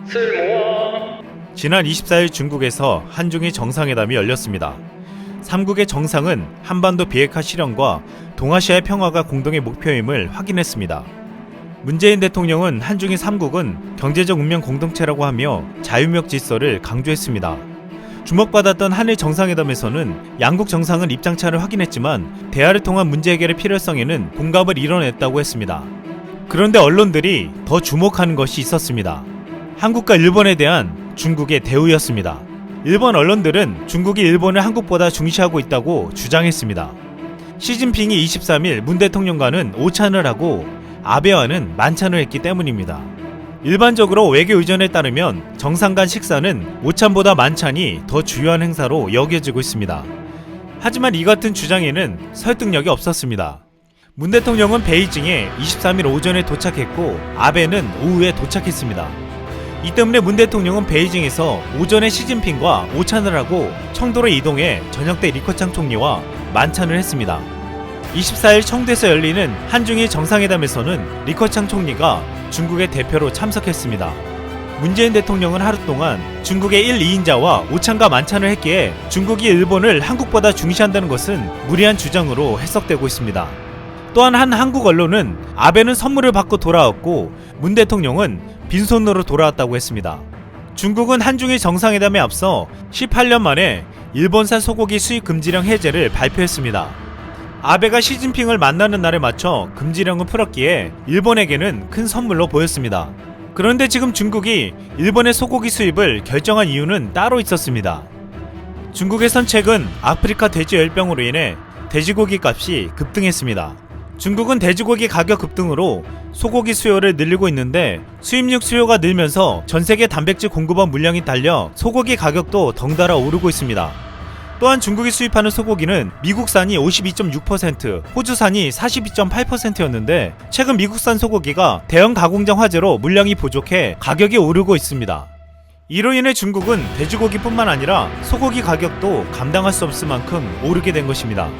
쓸모아. 지난 24일 중국에서 한중일 정상회담이 열렸습니다. 3국의 정상은 한반도 비핵화 실현과 동아시아의 평화가 공동의 목표임을 확인했습니다. 문재인 대통령은 한중일 3국은 경제적 운명 공동체라고 하며 자유무역 질서를 강조했습니다. 주목받았던 한일 정상회담에서는 양국 정상은 입장차를 확인했지만 대화를 통한 문제 해결의 필요성에는 공감을 이뤄냈다고 했습니다. 그런데 언론들이 더 주목하는 것이 있었습니다. 한국과 일본에 대한 중국의 대우였습니다. 일본 언론들은 중국이 일본을 한국보다 중시하고 있다고 주장했습니다. 시진핑이 23일 문 대통령과는 오찬을 하고 아베와는 만찬을 했기 때문입니다. 일반적으로 외교 의전에 따르면 정상 간 식사는 오찬보다 만찬이 더 주요한 행사로 여겨지고 있습니다. 하지만 이 같은 주장에는 설득력이 없었습니다. 문 대통령은 베이징에 23일 오전에 도착했고 아베는 오후에 도착했습니다. 이 때문에 문 대통령은 베이징에서 오전에 시진핑과 오찬을 하고 청도로 이동해 저녁 때 리커창 총리와 만찬을 했습니다. 24일 청도에서 열리는 한중일 정상회담에서는 리커창 총리가 중국의 대표로 참석했습니다. 문재인 대통령은 하루 동안 중국의 1, 2인자와 오찬과 만찬을 했기에 중국이 일본을 한국보다 중시한다는 것은 무리한 주장으로 해석되고 있습니다. 또한 한 한국 언론은 아베는 선물을 받고 돌아왔고 문 대통령은 빈손으로 돌아왔다고 했습니다. 중국은 한중일 정상회담에 앞서 18년 만에 일본산 소고기 수입 금지령 해제를 발표했습니다. 아베가 시진핑을 만나는 날에 맞춰 금지령을 풀었기에 일본에게는 큰 선물로 보였습니다. 그런데 지금 중국이 일본의 소고기 수입을 결정한 이유는 따로 있었습니다. 중국에선 최근 아프리카 돼지열병으로 인해 돼지고기 값이 급등했습니다. 중국은 돼지고기 가격 급등으로 소고기 수요를 늘리고 있는데 수입육 수요가 늘면서 전세계 단백질 공급원 물량이 딸려 소고기 가격도 덩달아 오르고 있습니다. 또한 중국이 수입하는 소고기는 미국산이 52.6%, 호주산이 42.8%였는데 최근 미국산 소고기가 대형 가공장 화재로 물량이 부족해 가격이 오르고 있습니다. 이로 인해 중국은 돼지고기뿐만 아니라 소고기 가격도 감당할 수 없을 만큼 오르게 된 것입니다.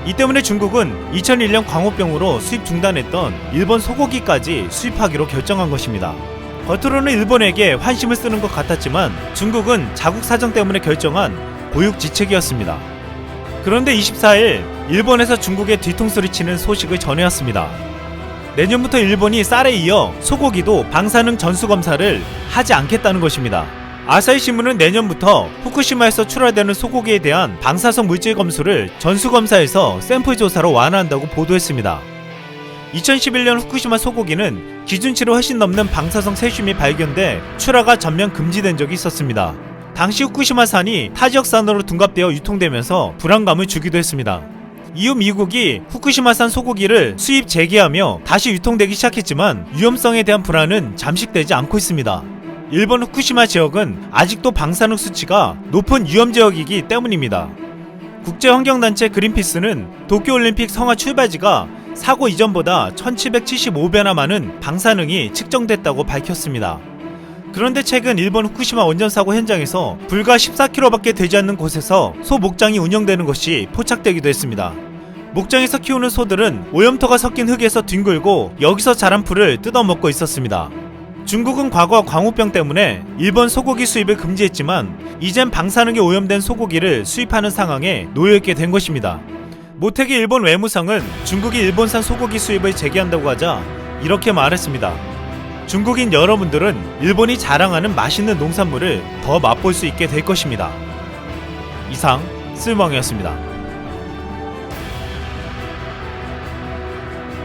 이 때문에 중국은 2001년 광우병으로 수입 중단했던 일본 소고기까지 수입하기로 결정한 것입니다. 겉으로는 일본에게 환심을 쓰는 것 같았지만 중국은 자국 사정 때문에 결정한 보육지책이었습니다. 그런데 24일 일본에서 중국의 뒤통수를 치는 소식을 전해왔습니다. 내년부터 일본이 쌀에 이어 소고기도 방사능 전수검사를 하지 않겠다는 것입니다. 아사히신문은 내년부터 후쿠시마에서 출하되는 소고기에 대한 방사성 물질 검수를 전수검사에서 샘플 조사로 완화한다고 보도했습니다. 2011년 후쿠시마 소고기는 기준치를 훨씬 넘는 방사성 세슘이 발견돼 출하가 전면 금지된 적이 있었습니다. 당시 후쿠시마산이 타지역산으로 둔갑되어 유통되면서 불안감을 주기도 했습니다. 이후 미국이 후쿠시마산 소고기를 수입 재개하며 다시 유통되기 시작했지만 위험성에 대한 불안은 잠식되지 않고 있습니다. 일본 후쿠시마 지역은 아직도 방사능 수치가 높은 위험지역이기 때문입니다. 국제환경단체 그린피스는 도쿄올림픽 성화 출발지가 사고 이전보다 1775배나 많은 방사능이 측정됐다고 밝혔습니다. 그런데 최근 일본 후쿠시마 원전 사고 현장에서 불과 14km밖에 되지 않는 곳에서 소 목장이 운영되는 것이 포착되기도 했습니다. 목장에서 키우는 소들은 오염토가 섞인 흙에서 뒹굴고 여기서 자란 풀을 뜯어먹고 있었습니다. 중국은 과거 광우병 때문에 일본 소고기 수입을 금지했지만 이젠 방사능에 오염된 소고기를 수입하는 상황에 놓여있게 된 것입니다. 모태기 일본 외무상은 중국이 일본산 소고기 수입을 재개한다고 하자 이렇게 말했습니다. 중국인 여러분들은 일본이 자랑하는 맛있는 농산물을 더 맛볼 수 있게 될 것입니다. 이상 쓸멍이었습니다.